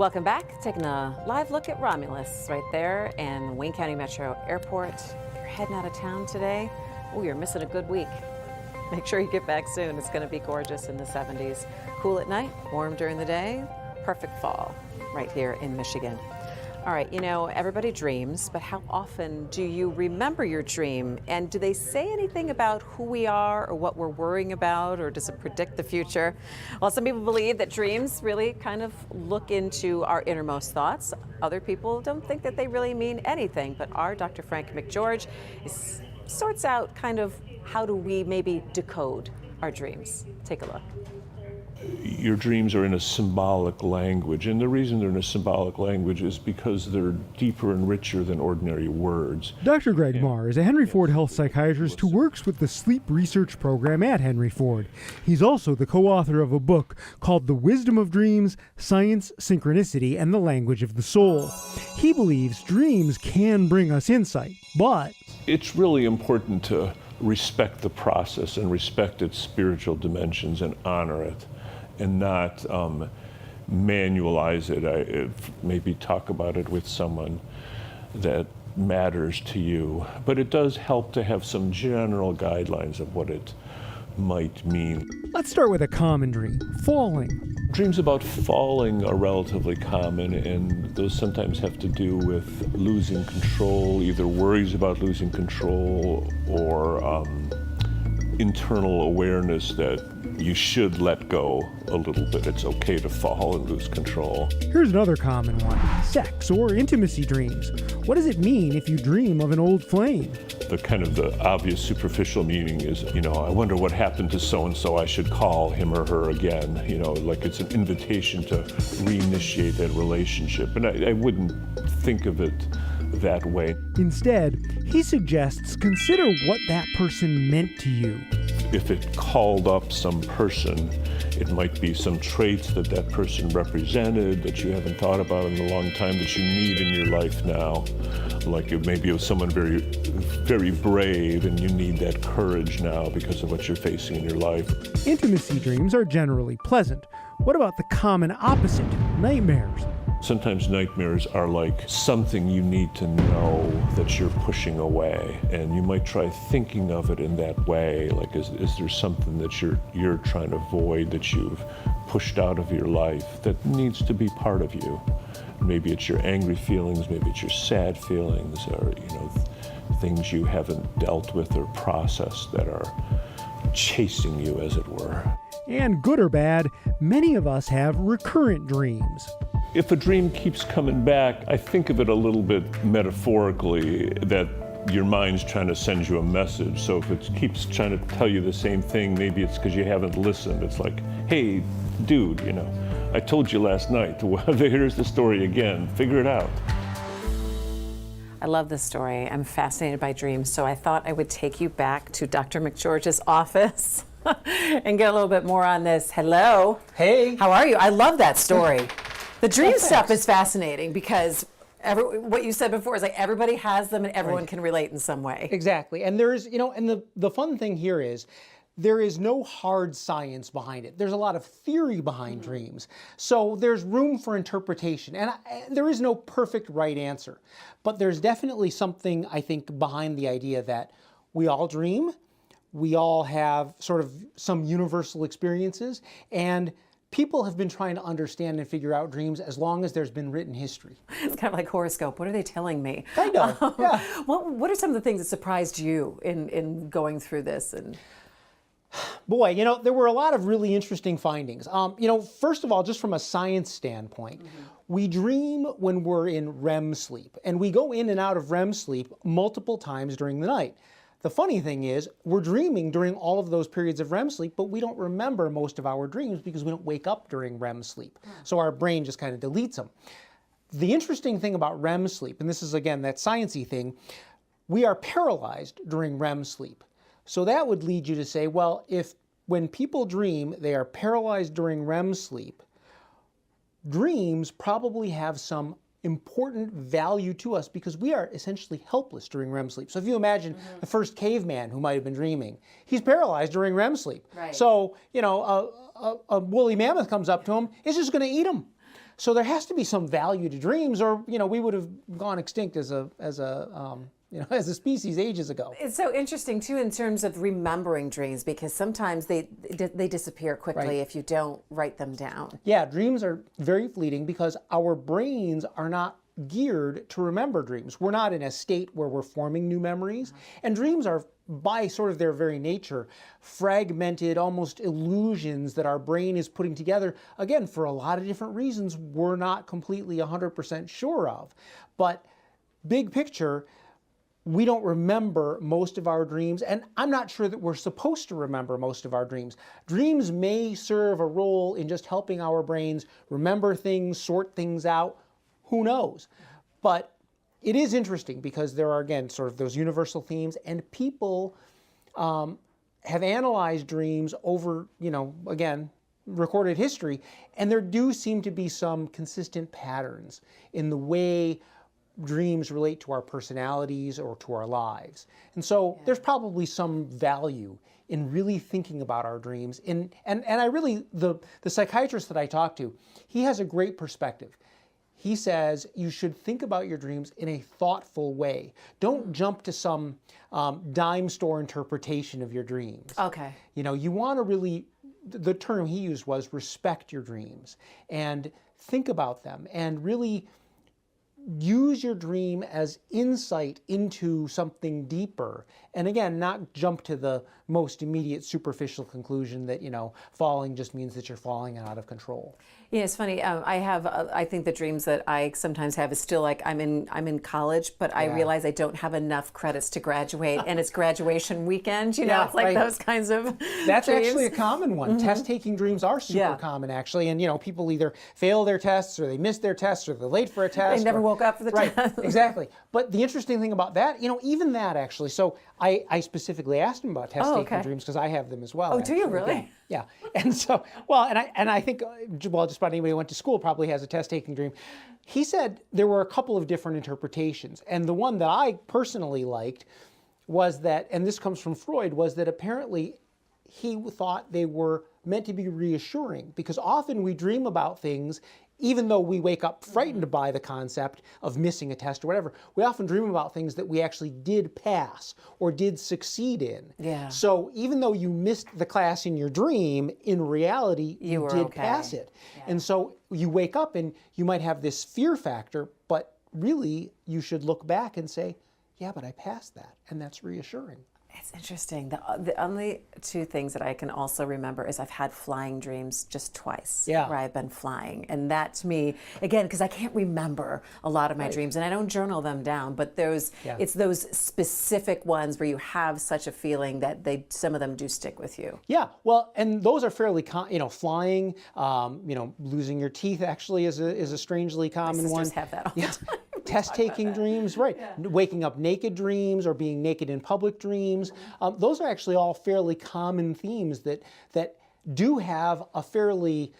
Welcome back. Taking a live look at Romulus right there in Wayne County Metro Airport. If you're heading out of town today, oh, you're missing a good week. Make sure you get back soon. It's going to be gorgeous in the 70s. Cool at night, warm during the day. Perfect fall right here in Michigan. All right, you know, everybody dreams, but how often do you remember your dream? And do they say anything about who we are or what we're worrying about, or does it predict the future? Well, some people believe that dreams really kind of look into our innermost thoughts. Other people don't think that they really mean anything, but our Dr. Frank McGeorge sorts out kind of how do we maybe decode our dreams. Take a look. Your dreams are in a symbolic language, and the reason they're in a symbolic language is because they're deeper and richer than ordinary words. Dr. Greg Marr is a Henry Ford health psychiatrist who works with the sleep research program at Henry Ford. He's also the co-author of a book called The Wisdom of Dreams, Science, Synchronicity, and the Language of the Soul. He believes dreams can bring us insight, but It's really important to respect the process and respect its spiritual dimensions and honor it, and not manualize it. Maybe talk about it with someone that matters to you. But it does help to have some general guidelines of what it might mean. let's start with a common dream, falling. Dreams about falling are relatively common, and those sometimes have to do with losing control, either worries about losing control or internal awareness that you should let go a little bit. It's okay to fall and lose control. Here's another common one, sex or intimacy dreams. What does it mean if you dream of an old flame? The obvious superficial meaning is, I wonder what happened to so-and-so, I should call him or her again. Like it's an invitation to reinitiate that relationship. And I wouldn't think of it that way. Instead, he suggests consider what that person meant to you. If it called up some person, it might be some traits that that person represented that you haven't thought about in a long time that you need in your life now. Like maybe it was someone very, very brave and you need that courage now because of what you're facing in your life. Intimacy dreams are generally pleasant. What about the common opposite, nightmares? Sometimes nightmares are like something you need to know that you're pushing away, and you might try thinking of it in that way. Like, is there something that you're trying to avoid, that you've pushed out of your life that needs to be part of you? Maybe it's your angry feelings, maybe it's your sad feelings, or things you haven't dealt with or processed that are chasing you, as it were. And good or bad, many of us have recurrent dreams. If a dream keeps coming back, I think of it a little bit metaphorically, that your mind's trying to send you a message. So if it keeps trying to tell you the same thing, maybe it's because you haven't listened. It's like, hey, dude, I told you last night. Well, here's the story again. Figure it out. I love this story. I'm fascinated by dreams, so I thought I would take you back to Dr. McGeorge's office and get a little bit more on this. Hello. Hey. How are you? I love that story. The dream stuff is fascinating because what you said before is like everybody has them and everyone can relate in some way. Exactly. And there's, and the fun thing here is there is no hard science behind it. There's a lot of theory behind dreams. So there's room for interpretation. And there is no perfect right answer. But there's definitely something, I think, behind the idea that we all dream. We all have sort of some universal experiences. And people have been trying to understand and figure out dreams as long as there's been written history. It's kind of like horoscope. What are they telling me? I know, yeah. What are some of the things that surprised you in going through this? And boy, there were a lot of really interesting findings. First of all, just from a science standpoint, we dream when we're in REM sleep, and we go in and out of REM sleep multiple times during the night. The funny thing is, we're dreaming during all of those periods of REM sleep, but we don't remember most of our dreams because we don't wake up during REM sleep. So our brain just kind of deletes them. The interesting thing about REM sleep, and this is again that sciencey thing, we are paralyzed during REM sleep. So that would lead you to say, well, if when people dream, they are paralyzed during REM sleep, dreams probably have some important value to us because we are essentially helpless during REM sleep. So if you imagine the first caveman who might have been dreaming, he's paralyzed during REM sleep. Right. So, a woolly mammoth comes up to him, it's just going to eat him. So there has to be some value to dreams, or we would have gone extinct as a as a species ages ago. It's so interesting too in terms of remembering dreams, because sometimes they disappear quickly Right. if you don't write them down. Yeah, dreams are very fleeting because our brains are not geared to remember dreams. We're not in a state where we're forming new memories. And dreams are, by sort of their very nature, fragmented, almost illusions that our brain is putting together, again, for a lot of different reasons we're not completely 100% sure of. But big picture, we don't remember most of our dreams, and I'm not sure that we're supposed to remember most of our dreams. Dreams may serve a role in just helping our brains remember things, sort things out. Who knows? But it is interesting because there are, again, sort of those universal themes, and people have analyzed dreams over, again, recorded history, and there do seem to be some consistent patterns in the way dreams relate to our personalities or to our lives. And so there's probably some value in really thinking about our dreams. And I really, the psychiatrist that I talked to, he has a great perspective. He says you should think about your dreams in a thoughtful way. Don't jump to some dime store interpretation of your dreams. Okay. You want to really, the term he used was respect your dreams and think about them and really use your dream as insight into something deeper. And again, not jump to the most immediate superficial conclusion that, falling just means that you're falling out of control. Yeah, it's funny. I think the dreams that I sometimes have is still like I'm in college, but I realize I don't have enough credits to graduate, and it's graduation weekend. Yeah, it's like right. those kinds of That's dreams. actually a common one. Test-taking dreams are super common, actually. And, people either fail their tests, or they miss their tests, or they're late for a test. They never woke up for the right, test. Exactly. But the interesting thing about that, even that, actually. So I specifically asked him about test-taking dreams because I have them as well. Oh, do you actually. really? Yeah. And so, well, and I think, just about anybody who went to school probably has a test-taking dream. He said there were a couple of different interpretations. And the one that I personally liked was that, and this comes from Freud, was that apparently he thought they were meant to be reassuring, because often we dream about things, even though we wake up frightened by the concept of missing a test or whatever, we often dream about things that we actually did pass or did succeed in. Yeah. So even though you missed the class in your dream, in reality, you did pass it. Yeah. And so you wake up and you might have this fear factor, but really you should look back and say, yeah, but I passed that, and that's reassuring. It's interesting. The only two things that I can also remember is I've had flying dreams just twice, where I've been flying. And that to me, again, because I can't remember a lot of my dreams, and I don't journal them down, but it's those specific ones where you have such a feeling that some of them do stick with you. Yeah, well, and those are fairly, flying, losing your teeth actually is a strangely common one. My sisters have that all the time. Test-taking dreams, right. Yeah. Waking up naked dreams or being naked in public dreams. Those are actually all fairly common themes that do have a fairly,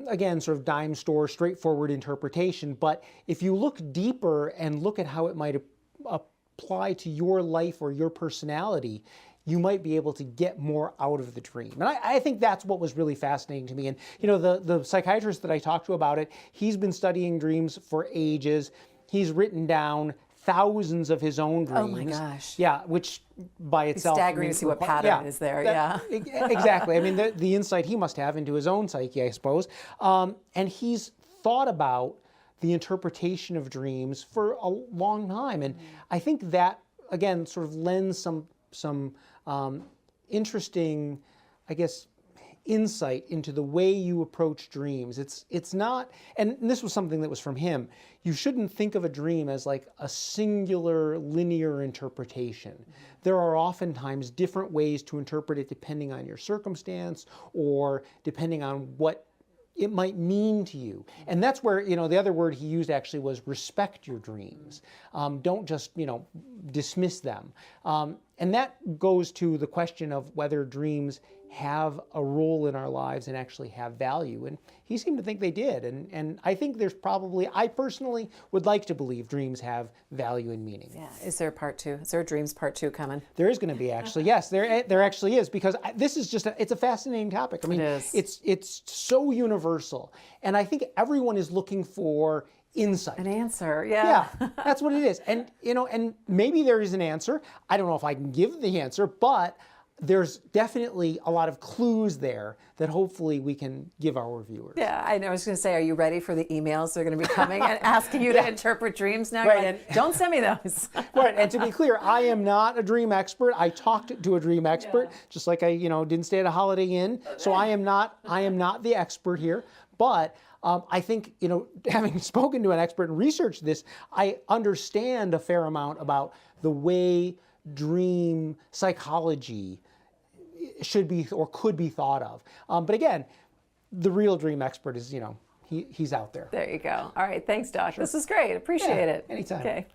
again, sort of dime store, straightforward interpretation. But if you look deeper and look at how it might apply to your life or your personality, you might be able to get more out of the dream. And I think that's what was really fascinating to me. And, the psychiatrist that I talked to about it, he's been studying dreams for ages. He's written down thousands of his own dreams. Oh my gosh. Yeah, which by itself... It's staggering to see what pattern is there, Exactly. I mean, the insight he must have into his own psyche, I suppose. And he's thought about the interpretation of dreams for a long time. And I think that, again, sort of lends some interesting, I guess, insight into the way you approach dreams. It's not, and this was something that was from him, you shouldn't think of a dream as like a singular linear interpretation. There are oftentimes different ways to interpret it depending on your circumstance or depending on what it might mean to you. And that's where, the other word he used actually was respect your dreams. Don't just, dismiss them. And that goes to the question of whether dreams have a role in our lives and actually have value. And he seemed to think they did. And I think there's probably, I personally would like to believe dreams have value and meaning. Yeah. Is there a part 2? Is there a dreams part 2 coming? There is going to be, actually. Yes, there actually is, because this is just it's a fascinating topic. I mean, It is. it's so universal, and I think everyone is looking for insight. An answer, yeah. Yeah, that's what it is. And and maybe there is an answer. I don't know if I can give the answer, but there's definitely a lot of clues there that hopefully we can give our viewers. Yeah, I know. I was going to say, are you ready for the emails that are going to be coming and asking you to interpret dreams now? Right, You're like, don't send me those. Right, and to be clear, I am not a dream expert. I talked to a dream expert, just like I, didn't stay at a Holiday Inn. So I am not the expert here. But I think, having spoken to an expert and researched this, I understand a fair amount about the way dream psychology should be or could be thought of. But again, the real dream expert is, he's out there. There you go. All right. Thanks, Doc. This was great. Appreciate it. Anytime. Okay.